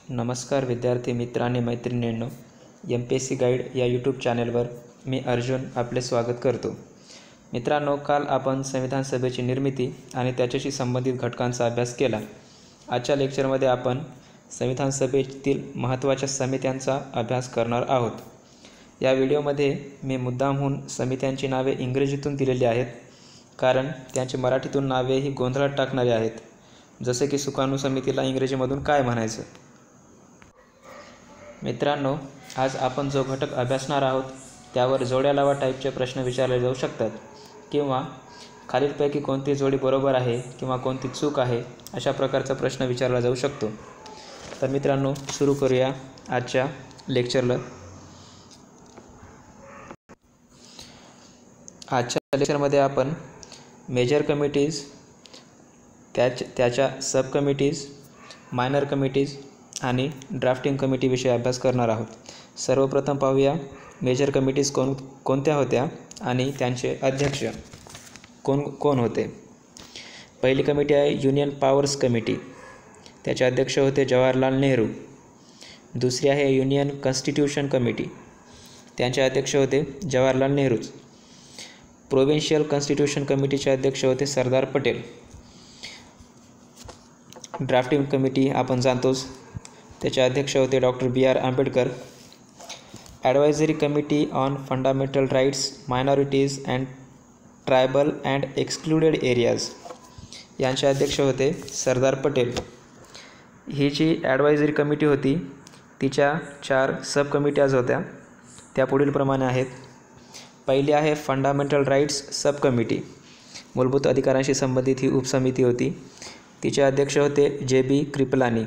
नमस्कार विद्यार्थी मित्र आणि मैत्रिणींनो, MPSC गाईड या यूट्यूब चॅनलवर मी अर्जुन आपले स्वागत करतो. मित्रांनो, काल आपण संविधान सभेची निर्मिती आणि त्याच्याशी संबंधित घटकांचा अभ्यास केला. आजच्या लेक्चरमध्ये आपण संविधान सभेतील महत्त्वाच्या समित्यांचा अभ्यास करणार आहोत. या व्हिडिओमध्ये मी मुद्दामहून समित्यांची नावे इंग्रजीतून दिलेली आहेत, कारण त्यांची मराठीतून नावेही गोंधळात टाकणारी आहेत. जसे की सुकाणू समितीला इंग्रजीमधून काय म्हणायचं. मित्रांनो, आज आपण जो घटक अभ्यासणार आहोत त्यावर जोड्या लावा टाईपचे प्रश्न विचारले जाऊ शकतात किंवा खालीलपैकी कोणती जोडी बरोबर आहे किंवा कोणती चूक आहे अशा प्रकारचा प्रश्न विचारला जाऊ शकतो. तर मित्रांनो, सुरू करूया आजच्या लेक्चरला. आजच्या लेक्चरमध्ये आपण मेजर कमिटीज, त्याच्या सब कमिटीज, मायनर कमिटीज आणि ड्राफ्टिंग कमिटीविषयी अभ्यास करणार आहोत. सर्वप्रथम पाहूया मेजर कमिटीज कोणत्या होत्या आणि त्यांचे अध्यक्ष कोण होते. पहिली कमिटी आहे युनियन पॉवर्स कमिटी. त्याचे अध्यक्ष होते जवाहरलाल नेहरू. दुसरी आहे युनियन कॉन्स्टिट्यूशन कमिटी. त्यांचे अध्यक्ष होते जवाहरलाल नेहरूच. प्रोव्हिन्शियल कॉन्स्टिट्यूशन कमिटीचे अध्यक्ष होते सरदार पटेल. ड्राफ्टिंग कमिटी आपण जाणतोच, त्याचे अध्यक्ष होते doctor BR Ambedkar. Advisory committee on fundamental rights, minorities and tribal and excluded areas, यांचे अध्यक्ष होते सरदार पटेल. ही जी ॲडवायझरी कमिटी होती तिच्या 4 सब कमिट्याज होत्या. त्या पुढीलप्रमाणे आहेत. पहिली आहे फंडामेंटल राईट्स सब कमिटी. मूलभूत अधिकारांशी संबंधित ही उपसमिती होती. तिचे अध्यक्ष होते JB कृपलानी.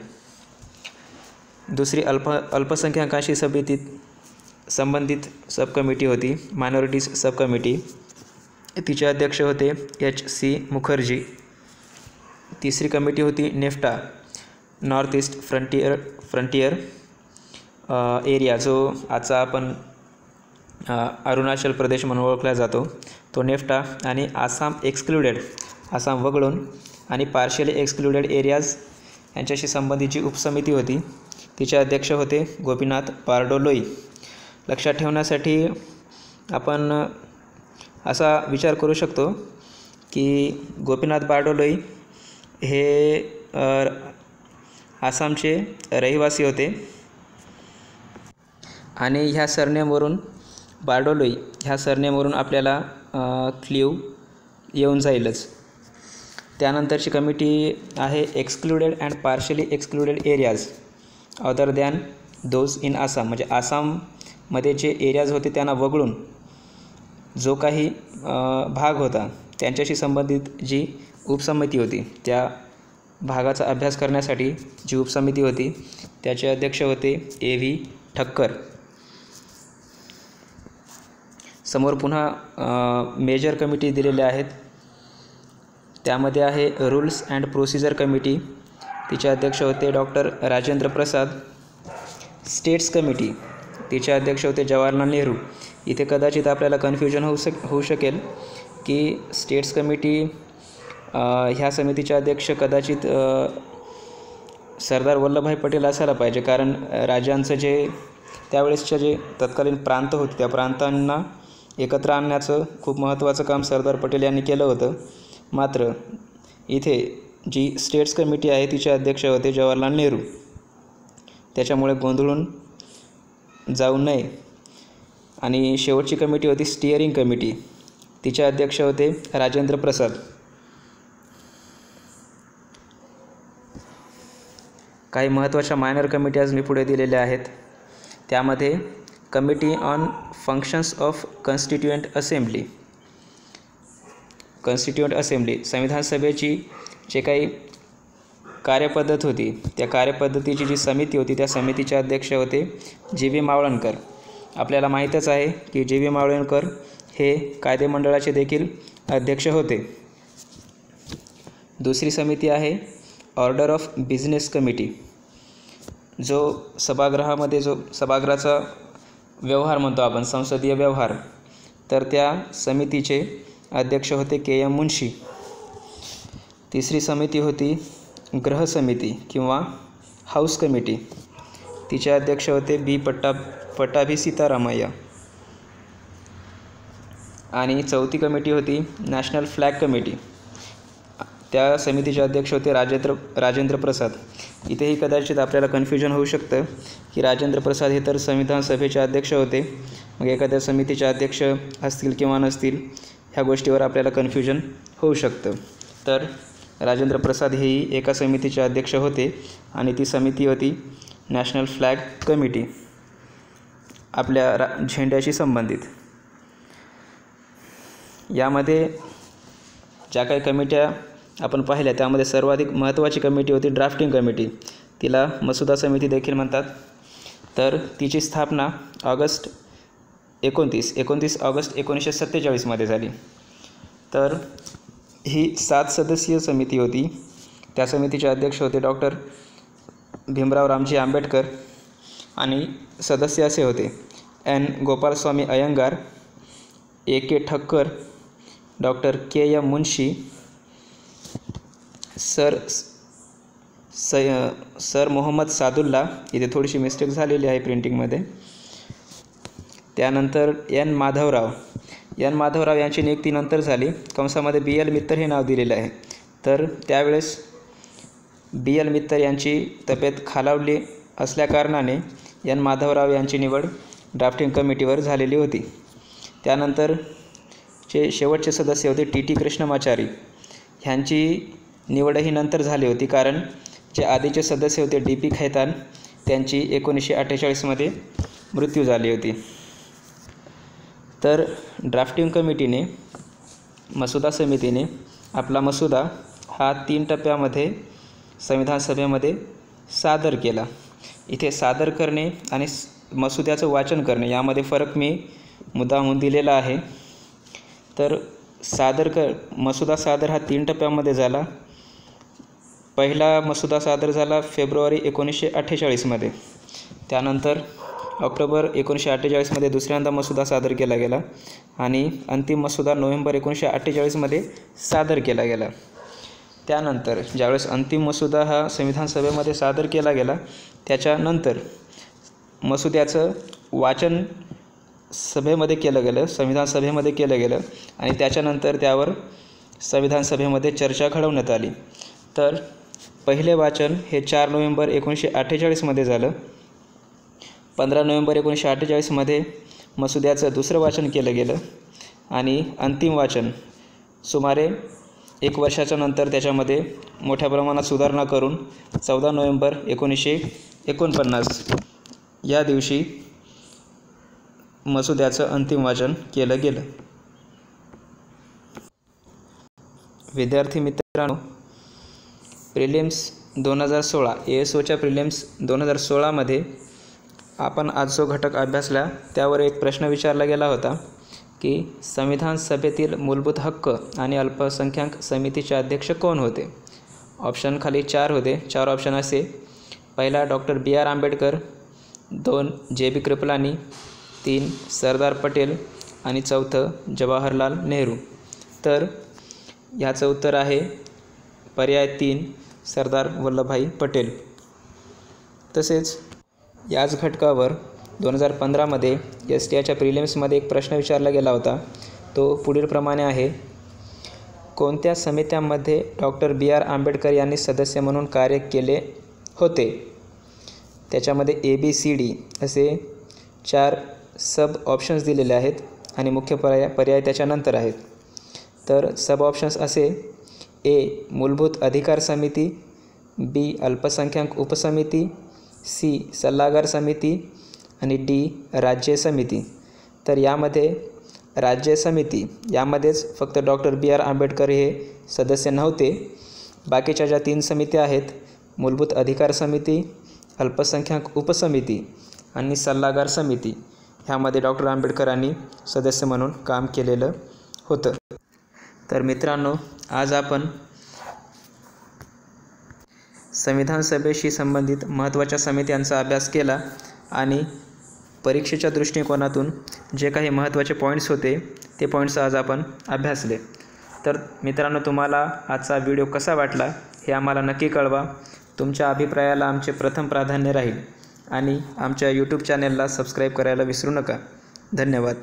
दुसरी अल्पसंख्याकांशी संबंधित सब कमिटी होती मायनॉरिटीज सब कमिटी. तिचे अध्यक्ष होते HC मुखर्जी. तिसरी कमिटी होती NEFTA, north east frontier area, जो आजचा आपण अरुणाचल प्रदेश म्हणून ओळखला जातो, तो नेफ्टा. आणि आसाम एक्सक्लुडेड, आसाम वगळून, आणि पार्शियली एक्सक्लुडेड एरियाज यांच्याशी संबंधीची उपसमिती होती. तिचे अध्यक्ष होते गोपीनाथ बारडोलोई. लक्षात ठेवण्यासाठी आपण असा विचार करू शकतो की गोपीनाथ बारडोलोई हे आसामचे रहिवासी होते आणि ह्या सरनेमवरून, बारडोलोई ह्या सरनेमवरून आपल्याला क्ल्यू येऊन जाईलच. त्यानंतरची कमिटी आहे excluded and partially excluded areas other than those in Assam. म्हणजे आसाममध्ये जे एरियाज होते त्यांना वगळून जो काही भाग होता त्यांच्याशी संबंधित जी उपसमिती होती, त्या भागाचा अभ्यास करण्यासाठी जी उपसमिती होती त्याचे अध्यक्ष होते AV ठक्कर. समोर पुन्हा मेजर कमिटी दिलेल्या आहेत. त्यामध्ये आहे रूल्स अँड प्रोसिजर कमिटी. तिचे अध्यक्ष होते doctor Rajendra Prasad. States committee, तिचे अध्यक्ष होते जवाहरलाल नेहरू. इथे कदाचित आपल्याला कन्फ्युजन होऊ शकेल की स्टेट्स कमिटी ह्या समितीचे अध्यक्ष कदाचित सरदार वल्लभभाई पटेल असायला पाहिजे, कारण राज्यांचं जे त्यावेळेसचे जे तत्कालीन प्रांत होते त्या प्रांतांना एकत्र आणण्याचं खूप महत्त्वाचं काम सरदार पटेल यांनी केलं होतं. मात्र इथे जी स्टेट्स कमिटी आहे तिचे अध्यक्ष होते जवाहरलाल नेहरू. त्याच्यामुळे गोंधळून जाऊ नये. आणि शेवटची कमिटी होती स्टिअरिंग कमिटी. तिचे अध्यक्ष होते राजेंद्र प्रसाद. काही महत्त्वाच्या मायनर कमिटी आज मी पुढे दिलेल्या आहेत. त्यामध्ये committee on functions of constituent assembly. Constituent assembly, संविधान सभेची जे काही कार्यपद्धत होती त्या कार्यपद्धतीची जी समिती होती त्या समितीचे अध्यक्ष होते JV मावळणकर. आपल्याला माहीतच आहे की JV मावळणकर हे कायदेमंडळाचे देखील अध्यक्ष होते. दुसरी समिती आहे ऑर्डर ऑफ बिझनेस कमिटी. जो सभागृहामध्ये जो सभागृहाचा व्यवहार म्हणतो आपण, संसदीय व्यवहार, तर त्या समितीचे अध्यक्ष होते KM मुन्शी. तिसरी समिती होती गृह समिती किंवा हाऊस कमिटी. तिचे अध्यक्ष होते पट्टाभी सीतारामय्या. आणि चौथी कमिटी होती नॅशनल फ्लॅग कमिटी. त्या समितीचे अध्यक्ष होते राजेंद्र प्रसाद. इथेही कदाचित आपल्याला कन्फ्युजन होऊ शकतं की राजेंद्र प्रसाद हे तर संविधान सभेचे अध्यक्ष होते, मग एखाद्या समितीचे अध्यक्ष असतील किंवा नसतील ह्या गोष्टीवर आपल्याला कन्फ्युजन होऊ शकतं. तर राजेंद्र प्रसाद हेही एका समितीचे अध्यक्ष होते आणि ती समिती होती नॅशनल फ्लॅग कमिटी, आपल्या झेंड्याशी संबंधित. यामध्ये ज्या काही कमिट्या आपण पाहिल्या त्यामध्ये सर्वाधिक महत्त्वाची कमिटी होती ड्राफ्टिंग कमिटी. तिला मसुदा समिती देखील म्हणतात. तर तिची स्थापना 29 ऑगस्ट 1947 झाली. तर ही 7 सदस्यीय समिती होती. त्या समितीचे अध्यक्ष होते डॉक्टर भीमराव रामजी आंबेडकर आणि सदस्य असे होते N Gopalaswami Ayyangar, AK Thakkar, doctor KM Munshi, sir Mohammad Saadulla. इथे थोडीशी मिस्टेक झालेली आहे प्रिंटिंगमध्ये. त्यानंतर एन माधवराव यांची नियुक्ती नंतर झाली. कंसामध्ये BL मित्तर हे नाव दिलेले आहे. तर त्यावेळेस BL मित्तर यांची तब्येत खालावली असल्याकारणाने एन माधवराव यांची निवड ड्राफ्टिंग कमिटीवर झालेली होती. त्यानंतर शेवटचे सदस्य होते TT कृष्णमाचारी. ह्यांची निवडही नंतर झाली होती, कारण जे आधीचे सदस्य होते DP खैतान त्यांची 1948 मृत्यू झाली होती. तर ड्राफ्टिंग कमिटीने मसुदा समितीने आपला मसुदा हा 3 टप्प्यामध्ये संविधान सभेमध्ये सादर केला. इथे सादर करणे आणि मसुद्याचं वाचन करणे यामध्ये फरक मी मुद्दामहून दिलेला आहे. तर मसुदा सादर हा 3 टप्प्यामध्ये झाला. पहिला मसुदा सादर झाला फेब्रुवारी 1948. त्यानंतर ऑक्टोबर 1948 दुसऱ्यांदा मसुदा सादर केला गेला आणि अंतिम मसुदा नोव्हेंबर 1948 सादर केला गेला. त्यानंतर ज्यावेळेस अंतिम मसुदा हा संविधान सभेमध्ये सादर केला गेला त्याच्यानंतर मसुद्याचं वाचन संविधान सभेमध्ये केलं गेलं आणि त्याच्यानंतर त्यावर संविधान सभेमध्ये चर्चा घडवण्यात आली. तर पहिले वाचन हे 4 नोव्हेंबर 1948 झालं. 15 नोव्हेंबर 1948 मसुद्याचं दुसरं वाचन केलं गेलं आणि अंतिम वाचन सुमारे 1 वर्षाच्या नंतर त्याच्यामध्ये मोठ्या प्रमाणात सुधारणा करून 14 नोव्हेंबर 1949 या दिवशी मसुद्याचं अंतिम वाचन केलं गेलं. विद्यार्थी मित्रांनो, प्रिलिम्स 2016 ASOच्या प्रिलिम्स 2016 आपण आज जो घटक अभ्यासला त्यावर एक प्रश्न विचारला गेला होता की संविधान सभेतील मूलभूत हक्क आणि अल्पसंख्याक समितीचे अध्यक्ष कोण होते. ऑप्शन खाली 4 होते. 4 ऑप्शन असे: पहिला doctor BR Ambedkar, 2 JB Kripalani, 3 Sardar Patel आणि 4 जवाहरलाल नेहरू. तर ह्याचं उत्तर आहे पर्याय 3 सरदार वल्लभभाई पटेल. तसेच याच घटकावर 2015 STIच्या प्रिलिम्समध्ये एक प्रश्न विचारला गेला होता. तो पुढीलप्रमाणे आहे: कोणत्या समित्यांमध्ये डॉक्टर BR आंबेडकर यांनी सदस्य म्हणून कार्य केले होते. त्याच्यामध्ये ABCD असे 4 सब ऑप्शन्स दिलेले आहेत आणि मुख्य पर्याय त्याच्यानंतर आहेत. तर सब ऑप्शन्स असे: A मूलभूत अधिकार समिती, B अल्पसंख्याक उपसमिती, C सल्लागार समिती आणि D राज्य समिती. तर यामध्ये राज्य समिती यामध्येच फक्त डॉक्टर BR आंबेडकर हे सदस्य नव्हते. बाकीच्या ज्या 3 समित्या आहेत, मूलभूत अधिकार समिती, अल्पसंख्याक उपसमिती आणि सल्लागार समिती, ह्यामध्ये डॉक्टर आंबेडकरांनी सदस्य म्हणून काम केलेलं होतं. तर मित्रांनो, आज आपण संविधान सभेशी संबंधित महत्त्वाच्या समित्यांचा अभ्यास केला आणि परीक्षेच्या दृष्टिकोनातून जे काही महत्त्वाचे पॉईंट्स होते ते पॉईंट्स आज आपण अभ्यासले. तर मित्रांनो, तुम्हाला आजचा व्हिडिओ कसा वाटला हे आम्हाला नक्की कळवा. तुमच्या अभिप्रायाला आमचे प्रथम प्राधान्य राहील. आणि आमच्या यूट्यूब चॅनेलला सबस्क्राईब करायला विसरू नका. धन्यवाद.